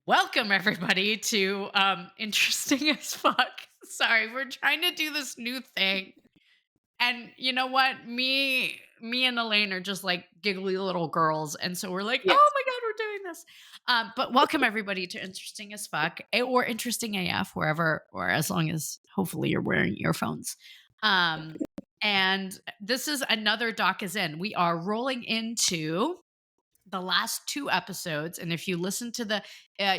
Welcome everybody to interesting as fuck. Sorry, we're trying to do this new thing. And you know what? Me and Elaine are just like giggly little girls. And so we're like, oh Yes. my God, we're doing this. But welcome everybody to Interesting as Fuck or Interesting AF, wherever, or as long as hopefully you're wearing earphones. Um, and this is another Doc is in. We are rolling into the last two episodes, and if you listen to the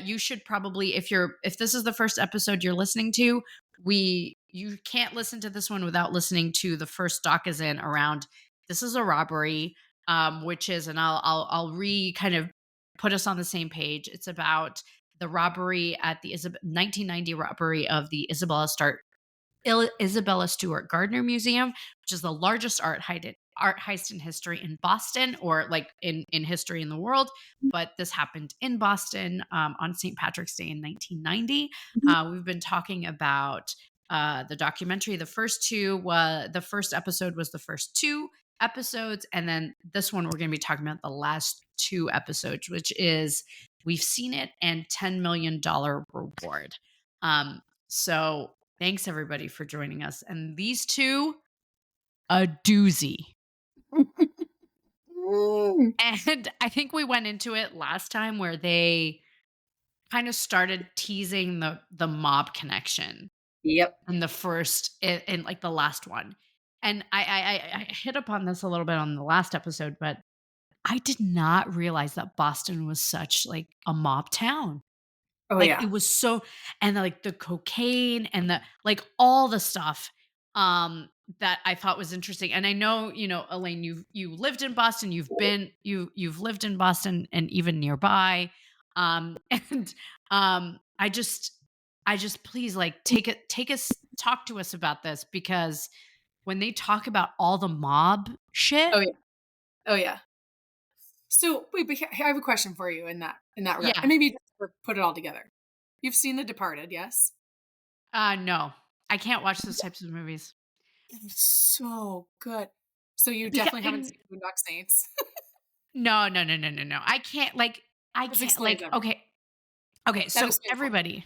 you should probably, if this is the first episode you're listening to, we you can't listen to this one without listening to the first Doc is in around this is a robbery, which is, and I'll re kind of put us on the same page. It's about the robbery at the 1990 robbery of the Isabella Stewart Gardner Museum, which is the largest art heist in history in Boston, or like in history in the world. But this happened in Boston on St. Patrick's Day in 1990. We've been talking about the documentary. The first episode was the first two episodes, and then this one we're going to be talking about the last two episodes, which is We've Seen It and $10 million reward. So thanks everybody for joining us. And these two, a doozy. Mm. And I think we went into it last time where they kind of started teasing the mob connection Yep. in the first in like the last one. And I hit upon this a little bit on the last episode, but I did not realize that Boston was such like a mob town. Oh, Like, yeah. it was so, and, like, the cocaine and the like, all the stuff, that I thought was interesting, and I know, Elaine, you lived in Boston, you've lived in Boston and even nearby, and, I just please, like, take us talk to us about this, because when they talk about all the mob shit. Oh, yeah. Oh, yeah. So, wait, but I have a question for you in that regard, and Yeah, maybe just put it all together. You've seen The Departed, yes? no, I can't watch those types of movies. It's so good. So you Because definitely haven't seen Boondock Saints. No, no, no, no, no, no. I This can't explains like everything. okay. Okay, That so explains everything. everybody.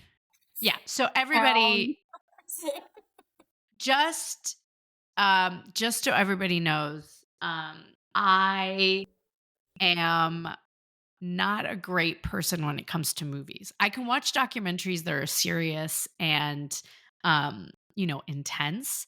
Yeah, so Um, everybody just just so everybody knows, I am not a great person when it comes to movies. I can watch documentaries that are serious and intense,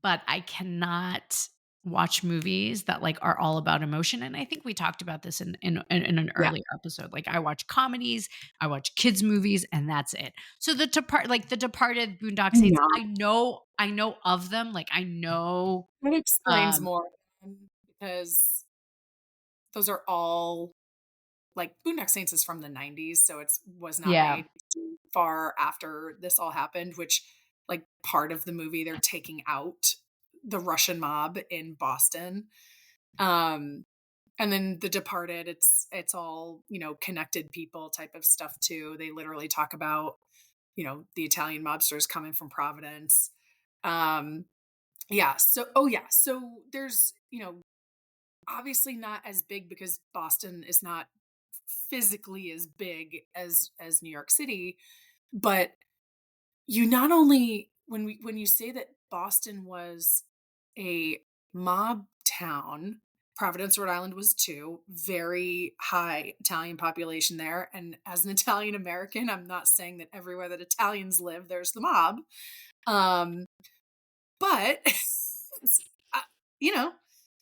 but I cannot watch movies that like are all about emotion. And I think we talked about this in an yeah. earlier episode. Like I watch comedies, I watch kids movies, and that's it. So the Departed, Boondock Saints, No. I know of them. Like I know. That explains um more, because those are all like, Boondock Saints is from the '90s, so it's was not yeah. made too far after this all happened, which, like, part of the movie, they're taking out the Russian mob in Boston. Um, and then The Departed, it's all, connected people type of stuff too. They literally talk about, the Italian mobsters coming from Providence. Um, yeah, so there's, obviously not as big because Boston is not physically as big as New York City, but you not only when you say that Boston was a mob town, Providence, Rhode Island was too, very high Italian population there. And as an Italian American, I'm not saying that everywhere that Italians live, there's the mob. Um, but uh, you know,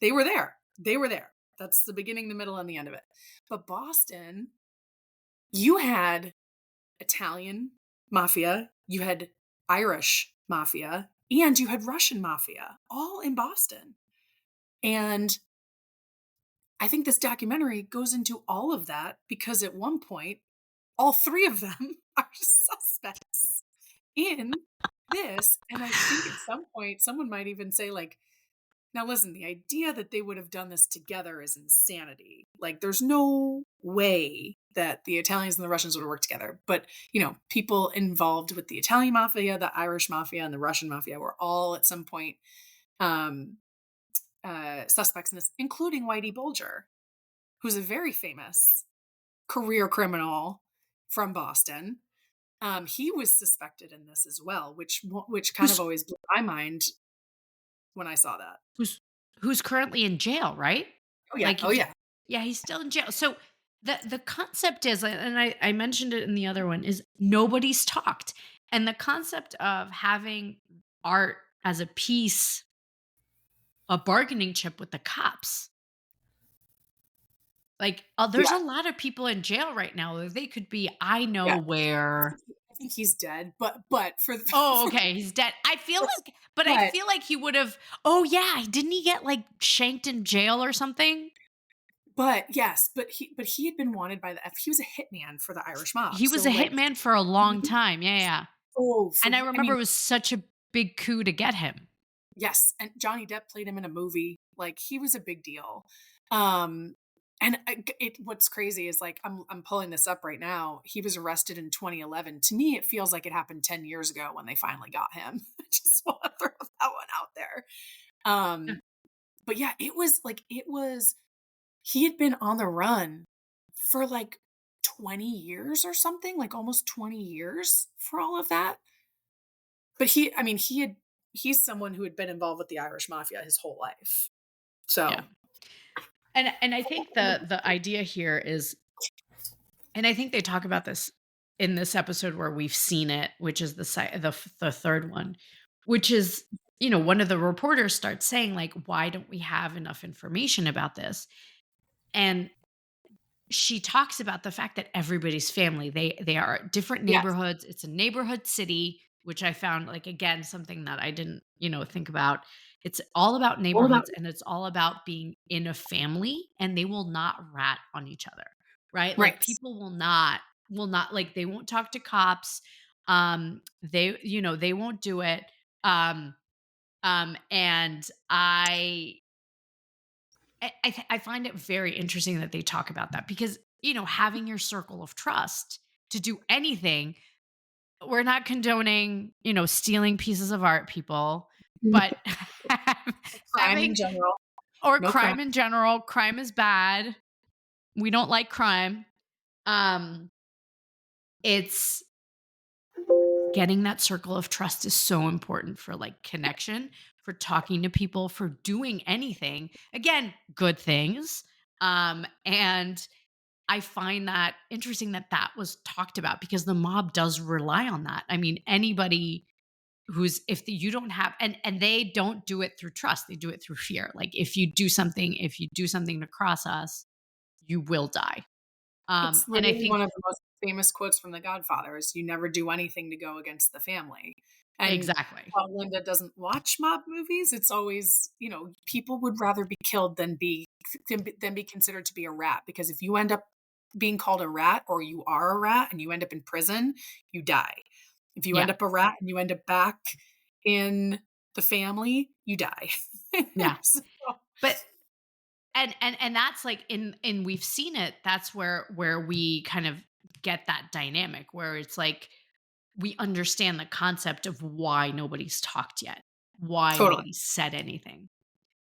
they were there. They were there. That's the beginning, the middle, and the end of it. But Boston, you had Italian mafia, you had Irish mafia, and you had Russian mafia all in Boston. And I think this documentary goes into all of that because at one point, all three of them are suspects in this. And I think at some point, someone might even say, like, now listen, the idea that they would have done this together is insanity. Like there's no way that the Italians and the Russians would have worked together. But, people involved with the Italian mafia, the Irish mafia, and the Russian mafia were all at some point um suspects in this, including Whitey Bulger, who's a very famous career criminal from Boston. He was suspected in this as well, which kind of Who's always blew my mind when I saw that. who's who's currently in jail, right? Oh yeah, Like, oh yeah, yeah, he's still in jail. So the concept is, and I mentioned it in the other one, is nobody's talked, and the concept of having art as a piece, a bargaining chip with the cops. Like, there's yeah, a lot of people in jail right now that they could be. I know yeah. where. I think he's dead, but for, Oh, for okay, he's dead. I feel but, like, but I but feel like he would have. Oh yeah, didn't he get like shanked in jail or something? yes, but he had been wanted by he was a hitman for the Irish mob. He was So a like, hitman for a long time. Yeah, yeah. oh, for And I I remember mean, it was such a big coup to get him. yes, and Johnny Depp played him in a movie. Like he was a big deal. Um, and what's crazy is like I'm pulling this up right now. He was arrested in 2011. To me, it feels like it happened 10 years ago when they finally got him. I just want to throw that one out there. Yeah. Um, but yeah, it was he had been on the run for like 20 years or something, like almost 20 years for all of that. But I mean, he's someone who had been involved with the Irish mafia his whole life. Yeah. So, And I think the idea here is, and I think they talk about this in this episode where we've seen it, which is the third one, which is, one of the reporters starts saying like, why don't we have enough information about this? And she talks about the fact that everybody's family. They are different yes, neighborhoods. It's a neighborhood city, which I found, like, again, something that I didn't, think about. It's all about all about neighborhoods, and it's all about being in a family, and they will not rat on each other. Right? Like, right. people will not, like, they won't talk to cops. They won't do it. Um and I find it very interesting that they talk about that, because, having your circle of trust to do anything, we're not condoning, stealing pieces of art, people, but Crime in having, general, or no crime. crime in general, crime is bad. We don't like crime. Um, it's getting that circle of trust is so important for, like, connection, for talking to people, for doing anything. Again, good things. And I find that interesting that that was talked about, because the mob does rely on that. I mean, anybody you don't have, and they don't do it through trust, they do it through fear. Like, if you do something to cross us, you will die. It's And I literally think one of the most famous quotes from The Godfather is, "You never do anything to go against the family." And exactly. while Linda doesn't watch mob movies, it's always, people would rather be killed than be considered to be a rat, because if you end up being called a rat, or you are a rat and you end up in prison, you die. If you end Yeah. up a rat and you end up back in the family, you die. Yeah. So But and that's like, in we've seen it, that's where we kind of get that dynamic where it's like, we understand the concept of why nobody's talked yet, why totally. nobody's said anything.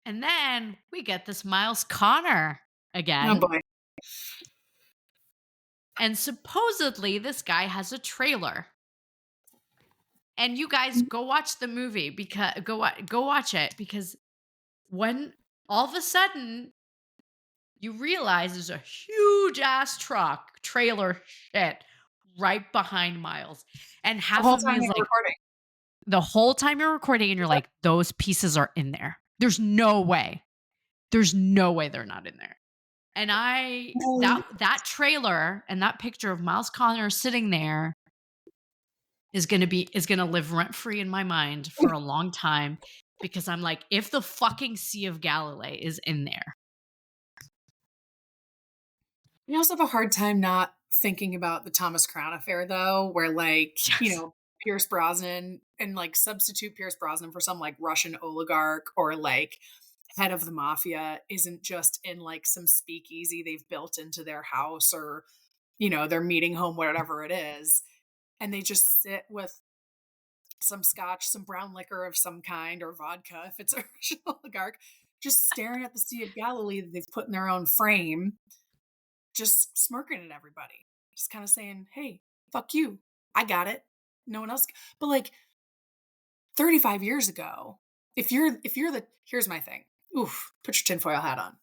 And then we get this Miles Connor Oh again. boy. And supposedly this guy has a trailer. And you guys go watch the movie, because go watch it, because when all of a sudden you realize there's a huge ass truck, trailer shit right behind Miles. And The half whole of me time is they were like, recording. the whole time you're recording and you're like, those pieces are in there. There's no way. There's no way they're not in there. And that trailer and that picture of Miles Connor sitting there is gonna live rent free in my mind for a long time, because I'm like, if the fucking Sea of Galilee is in there. I also have a hard time not thinking about the Thomas Crown affair, though, where like, Yes. Pierce Brosnan, and like substitute Pierce Brosnan for some like Russian oligarch or like head of the mafia, isn't just in like some speakeasy they've built into their house, or, their meeting home, whatever it is. And they just sit with some scotch, some brown liquor of some kind, or vodka if it's a Russian oligarch, just staring at the Sea of Galilee that they've put in their own frame, just smirking at everybody. Just kind of saying, hey, fuck you. I got it. No one else. But like 35 years ago, if you're the here's my thing. Oof, put your tinfoil hat on.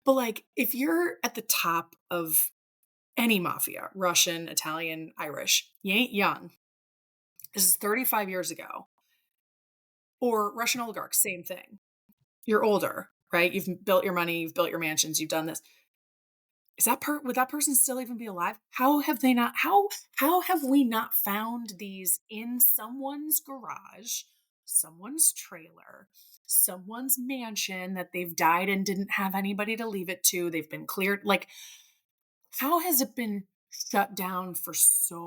But like if you're at the top of any mafia, Russian, Italian, Irish, you ain't young. This is 35 years ago. Or Russian oligarchs, same thing. You're older, right? You've built your money, you've built your mansions, you've done this. Is that would that person still even be alive? How have they not how have we not found these in someone's garage, someone's trailer, someone's mansion that they've died and didn't have anybody to leave it to? They've been cleared. Like, how has it been shut down for so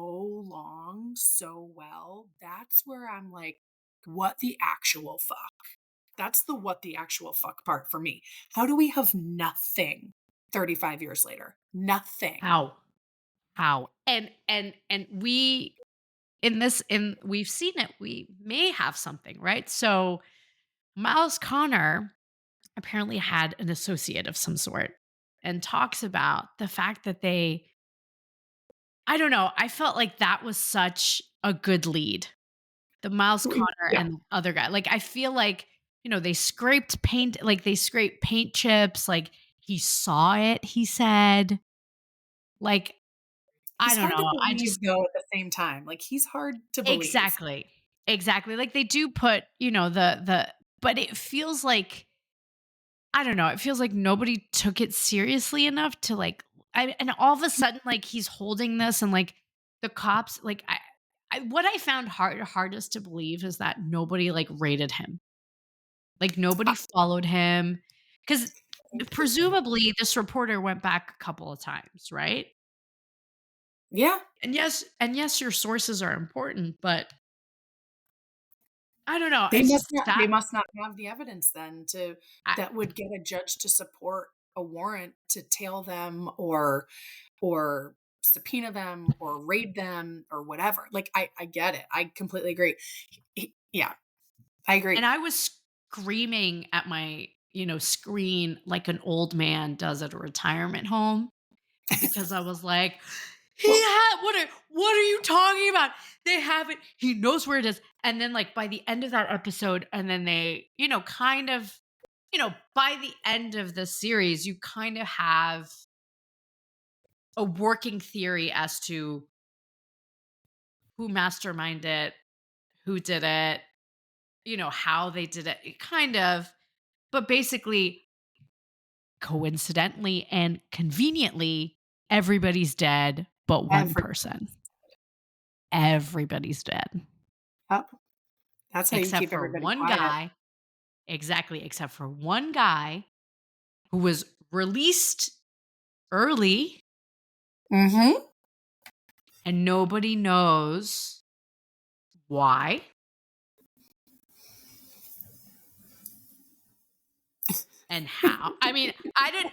long, so well? That's where I'm like, what the actual fuck? That's the what the actual fuck part for me. How do we have nothing 35 years later? Nothing. How? How? And we in we've seen it. We may have something, right? So Miles Connor apparently had an associate of some sort and talks about the fact that they I don't know, I felt like that was such a good lead. The Miles Connor Yeah. and the other guy. Like I feel like, they scraped paint like they scraped paint chips, like he saw it, he said. Like I He's don't hard to know. I believe just though at the same time. Like he's hard to believe. exactly. Exactly. Like they do put, the but it feels like I don't know, it feels like nobody took it seriously enough to like and all of a sudden like he's holding this and like the cops like I what I found hardest to believe is that nobody like raided him. Like nobody Uh, followed him cuz presumably this reporter went back a couple of times, right? yeah. And yes your sources are important, but I don't know, it's just They that must not have the evidence then to I that would get a judge to support a warrant to tail them or subpoena them or raid them or whatever. Like I get it. I completely agree. Yeah, I and agree. I was screaming at my, screen like an old man does at a retirement home because I was like, Well, what are you talking about? They have it. He knows where it is. And then like by the end of that episode, and then they, kind of, by the end of the series, you kind of have a working theory as to who masterminded it, who did it, how they did it. It kind of, but basically, coincidentally and conveniently, everybody's dead but one every person. Everybody's dead oh, that's how you except keep for everybody one quiet. guy. Exactly, except for one guy who was released early Mhm. and nobody knows why. And how? I mean, I didn't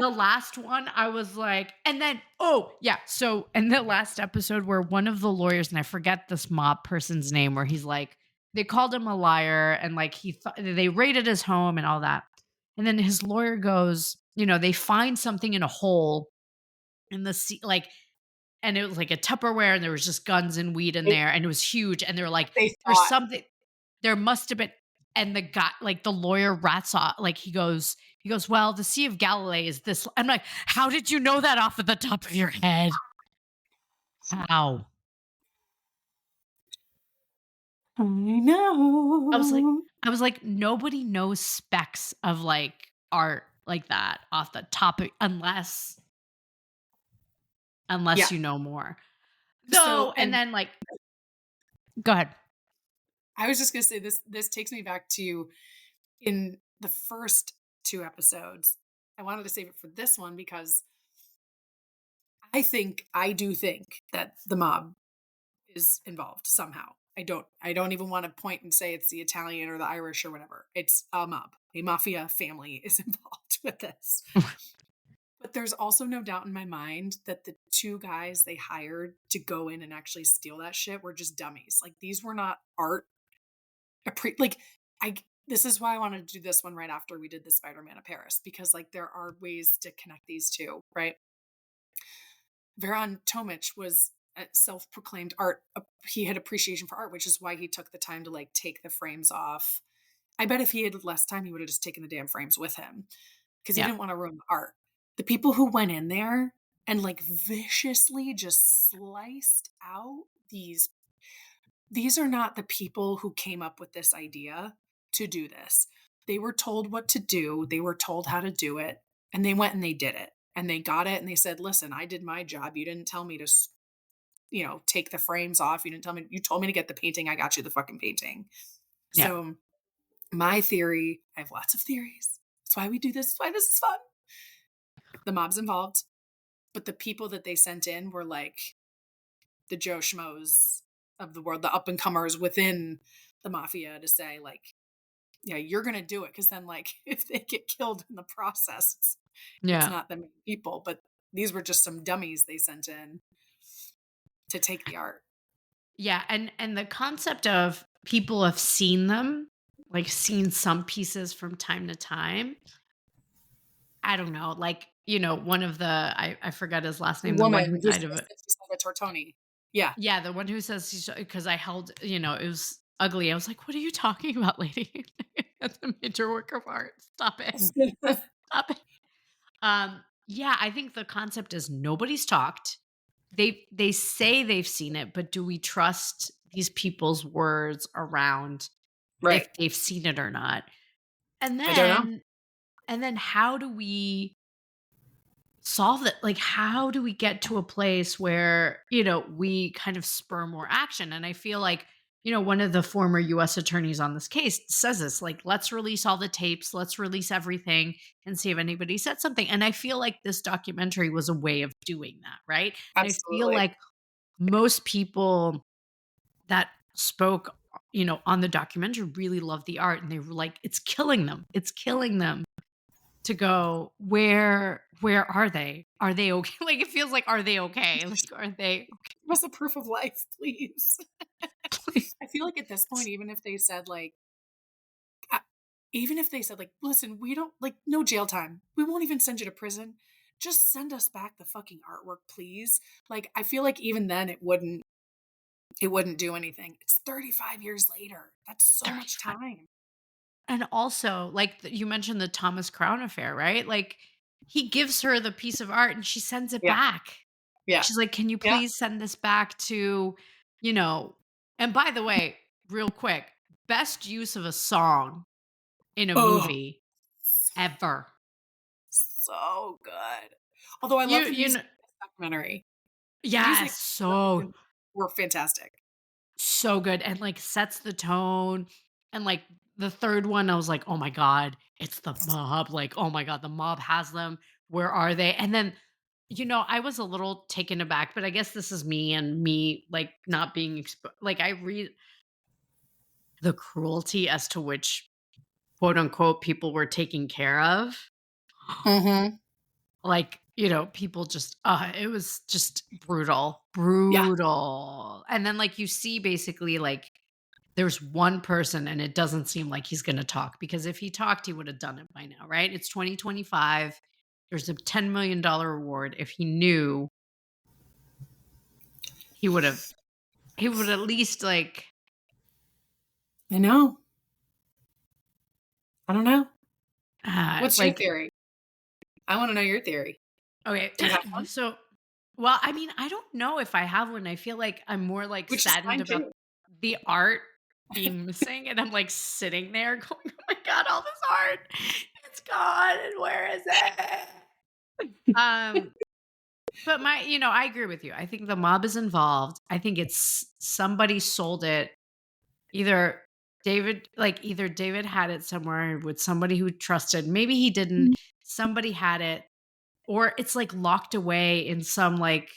the last one, I was like and then oh, yeah, so in the last episode where one of the lawyers, and I forget this mob person's name, where he's like they called him a liar and like he thought they raided his home and all that. And then his lawyer goes, they find something in a hole in the sea, like and it was like a Tupperware and there was just guns and weed in They there and it was huge and they were like, they there's thought something there must have been and the guy like the lawyer rats off like he goes, well, the Sea of Galilee is this. I'm like, how did you know that off of the top of your head? How? I I was like, know. nobody knows specks of like art like that off the top of, unless Yeah. you know more. So, Though, and and then like, go ahead. I was just gonna say this takes me back to in the first 2 episodes. I wanted to save it for this one because I do think that the mob is involved somehow. I don't even want to point and say it's the Italian or the Irish or whatever. It's a mob. A mafia family is involved with this. But there's also no doubt in my mind that the 2 guys they hired to go in and actually steal that shit were just dummies. Like these were not art like I this is why I wanted to do this one right after we did the Spider-Man of Paris because like there are ways to connect these two, right? Veron Tomich was a self-proclaimed art he had appreciation for art, which is why he took the time to, like, take the frames off. I bet if he had less time, he would have just taken the damn frames with him because he Yeah. didn't wanna ruin the art. The people who went in there and, like, viciously just sliced out these are not the people who came up with this idea to do this. They were told what to do, they were told how to do it, and they went and they did it. And they got it and they said, "Listen, I did my job. You didn't tell me to take the frames off. You told me to get the painting. I got you the fucking painting." Yeah. So, my theory, I have lots of theories. That's why we do this. That's why this is fun. The mob's involved, but the people that they sent in were like the Joe Schmoes of the world, the up and comers within the mafia to say, like, yeah, you're gonna do it. Because then, like, if they get killed in the process, it's Yeah. not the main people, but these were just some dummies they sent in to take the art. Yeah, and the concept of people have seen them, like seen some pieces from time to time. I don't know, like, one of the I forgot his last The name, the one woman who who died says of it. that she's not a Tortoni. Yeah. Yeah, the one who says he's because I held, it was ugly. I was like, "What are you talking about, lady? That's a major work of art. Stop it. Stop it." Yeah, I think the concept is nobody's talked. They say they've seen it, but do we trust these people's words around if Right. they've seen it or not? And I don't know. then and then how do we solve it? Like, how do we get to a place where, we kind of spur more action? And I feel like, one of the former US attorneys on this case says this, like, let's release all the tapes, let's release everything and see if anybody said something. And I feel like this documentary was a way of doing that, right? And I feel Absolutely. like most people that spoke, on the documentary really loved the art and they were like, it's killing them. It's killing them to go, where are they? Are they okay? Like, it feels like, are they okay? Like, are they Give us a proof of life, please. okay? I feel like at this point, even if they said, like, "Listen, we don't like, no jail time. We won't even send you to prison. Just send us back the fucking artwork, please." Like, I feel like even then it wouldn't do anything. It's 35 years later. That's so much 35. time. And also, like, you mentioned the Thomas Crown affair, right? Like, he gives her the piece of art and she sends it Yeah. back. Yeah. She's like, "Can you Yeah. please send this back to," you know and by the way, real quick, best use of a song in a Oh, movie ever. so good. Although I You love the you music know in this documentary. The music Yes, so were fantastic. so good and, like, sets the tone, and, like, the 3rd one, I was like, "Oh my god, it's the mob," like, "Oh my god, the mob has them. Where are they?" And then, I was a little taken aback, but I guess this is me and me, like, not being like, I read the cruelty as to which, quote, unquote, "people were taken care of." Mhm. Like, people just it was just brutal, Yeah. brutal. And then, like, you see basically, like, there's one person and it doesn't seem like he's gonna talk because if he talked, he would have done it by now, right? It's 2025. There's a $10 million reward. If he knew, he would have he would at least, like, I know. I don't know. What's your like, theory? I wanna know your theory. okay. Do you have one? So, well, I mean, I don't know if I have one. I feel like I'm more, like, Which is saddened fine about too. the art being missing, and I'm, like, sitting there going, "Oh my god, all this art, it's gone, and where is it?" Um, but I agree with you. I think the mob is involved. I think it's somebody sold it. Either either David had it somewhere with somebody who trusted. Maybe he didn't. Somebody had it, or it's, like, locked away in some, like,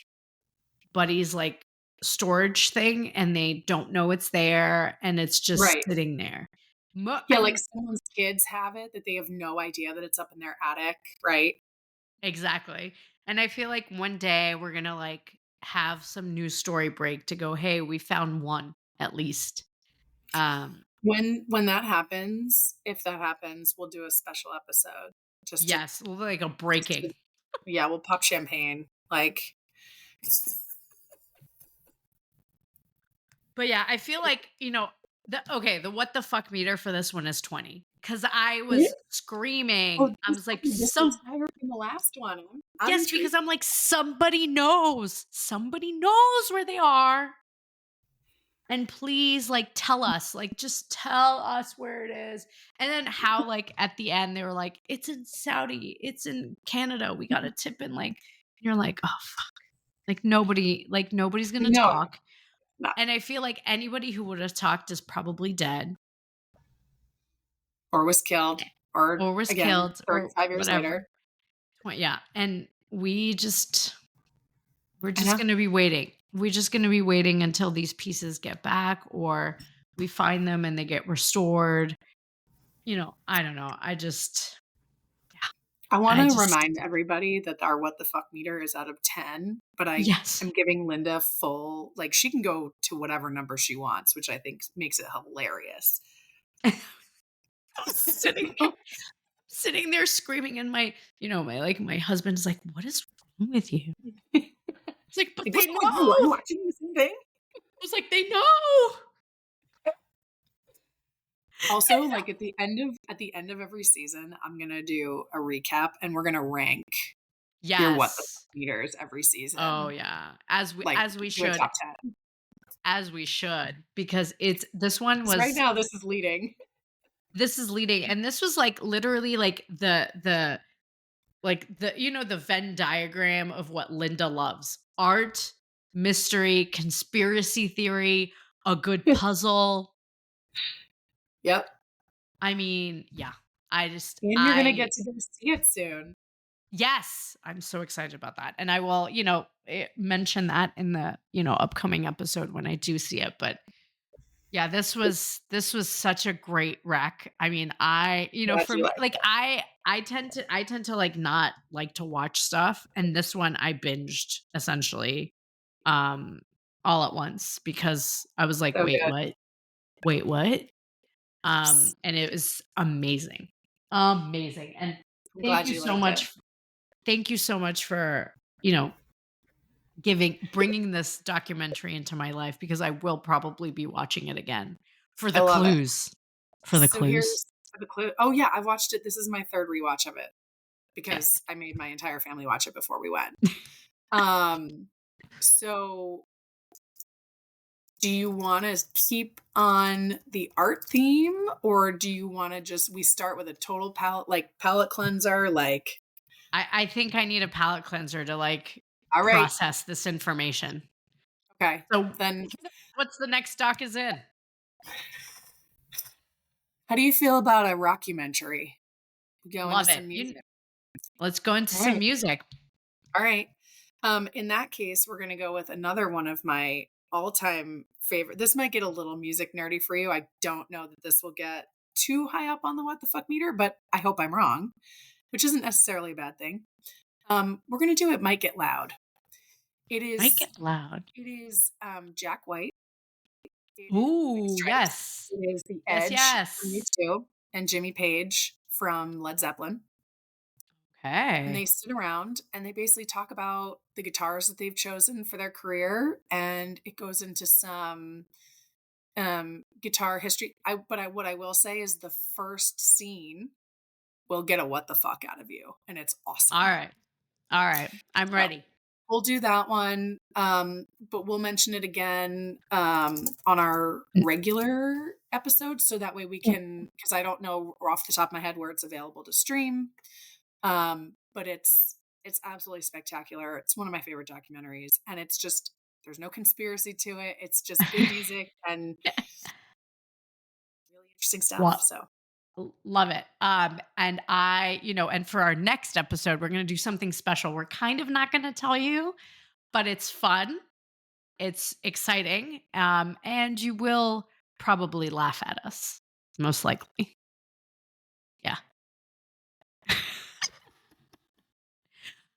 buddy's, like, storage thing, and they don't know it's there, and it's just Right. sitting there. Yeah, like And someone's kids have it that they have no idea that it's up in their attic, right? exactly. And I feel like one day we're gonna, like, have some news story break to go, "Hey, we found one at least." Um, When that happens, if that happens, we'll do a special episode just to yes, like a just breaking. to yeah, we'll pop champagne, like, But yeah, I feel like, the what the fuck meter for this one is 20. Cause I was Oh, screaming. I was like, this is higher than the last one. I'm yes, intrigued. because I'm like, somebody knows. Somebody knows where they are. And please, like, tell us, like, just tell us where it is. And then how, like, at the end, they were like, it's in Saudi, it's in Canada. We got a tip in, like, you're like, oh, fuck. Nobody's going to No, talk. not And I feel like anybody who would have talked is probably dead or was killed, or or was again, killed or 35 years whatever. later. Well, yeah. And we're just I know. going to be waiting. We're just going to be waiting until these pieces get back or we find them and they get restored. I don't know. I want I to just, remind everybody that our what the fuck meter is out of 10, but I yes. am giving Linda full, like, she can go to whatever number she wants, which I think makes it hilarious. I was sitting there screaming and my husband's like, what is wrong with you? It's like, but Like, they what's know. wrong with you? Are you watching the same thing? I was like, they know. Also, like at the end of every season, I'm gonna do a recap and we're gonna rank your what the Yes. fuck meters every Oh season. yeah. As we Like, as we do a should. top 10. As we should. Because this one 'Cause right was now this is leading. this is leading. And this was like literally like the Venn diagram of what Linda loves. Art, mystery, conspiracy theory, a good puzzle. Yep. I mean, yeah. And you're gonna get to go see it soon. Yes, I'm so excited about that. And I will, mention that in the, upcoming episode when I do see it. But yeah, this was such a great rec. I mean, Glad for you me, like like I tend to like not like to watch stuff. And this one I binged essentially um all at once because I was like, so wait, good. what? Wait, what? And it was amazing. Amazing. And I'm thank glad you you so liked it. much. Thank you so much for, bringing this documentary into my life because I will probably be watching it again for I the love it. clues. For the So clues. here's the clue. Oh yeah, I watched it. This is my third rewatch of it Okay. because I made my entire family watch it before we went. Um, so do you want to keep on the art theme, or do you want to we start with a total palette cleanser? Like, I think I need a palate cleanser to like all right, process this information. okay, So then what's the next doc is in? how do you feel about a rockumentary? Go into Love it. some music. Let's go into All some right. music. All right. In that case, we're going to go with another one of my all-time favorite. This might get a little music nerdy for you. I don't know that this will get too high up on the what the fuck meter, but I hope I'm wrong, which isn't necessarily a bad thing. We're going to do It Might Get Loud. Make it loud. It is Jack White. It is White Ooh, Stripes. yes. It is The Yes, Edge from yes. U2 and Jimmy Page from Led Zeppelin. And they Okay. sit around and they basically talk about the guitars that they've chosen for their career, and it goes into some guitar history. What I will say is the first scene will get a what the fuck out of you, and it's All awesome. right. All right. I'm So ready. we'll do that one, but we'll mention it again on our regular episode, so that way we can, because I don't know off the top of my head where it's available to stream. But it's absolutely spectacular. It's one of my favorite documentaries, and it's just there's no conspiracy to it. It's just good music and really interesting stuff. Well, So love it. And for our next episode, we're going to do something special. We're kind of not going to tell you, but it's fun. It's exciting. And you will probably laugh at us, most likely. Yeah.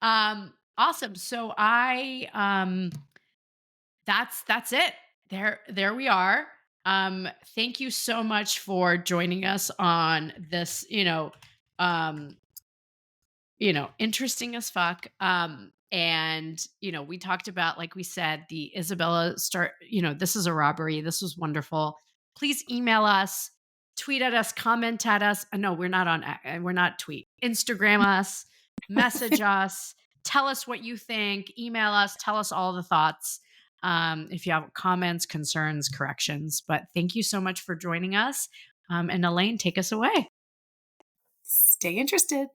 Awesome. So that's it. There we are. Thank you so much for joining us on this, um, interesting as fuck. And, we talked about, like we said, the Isabella start, this is a robbery. This was wonderful. Please email us, tweet at us, comment at us. No, we're not tweet. Instagram us, message us, tell us what you think, email us, tell us all the thoughts. If you have comments, concerns, corrections. But thank you so much for joining us. And Elaine, take us away. Stay interested.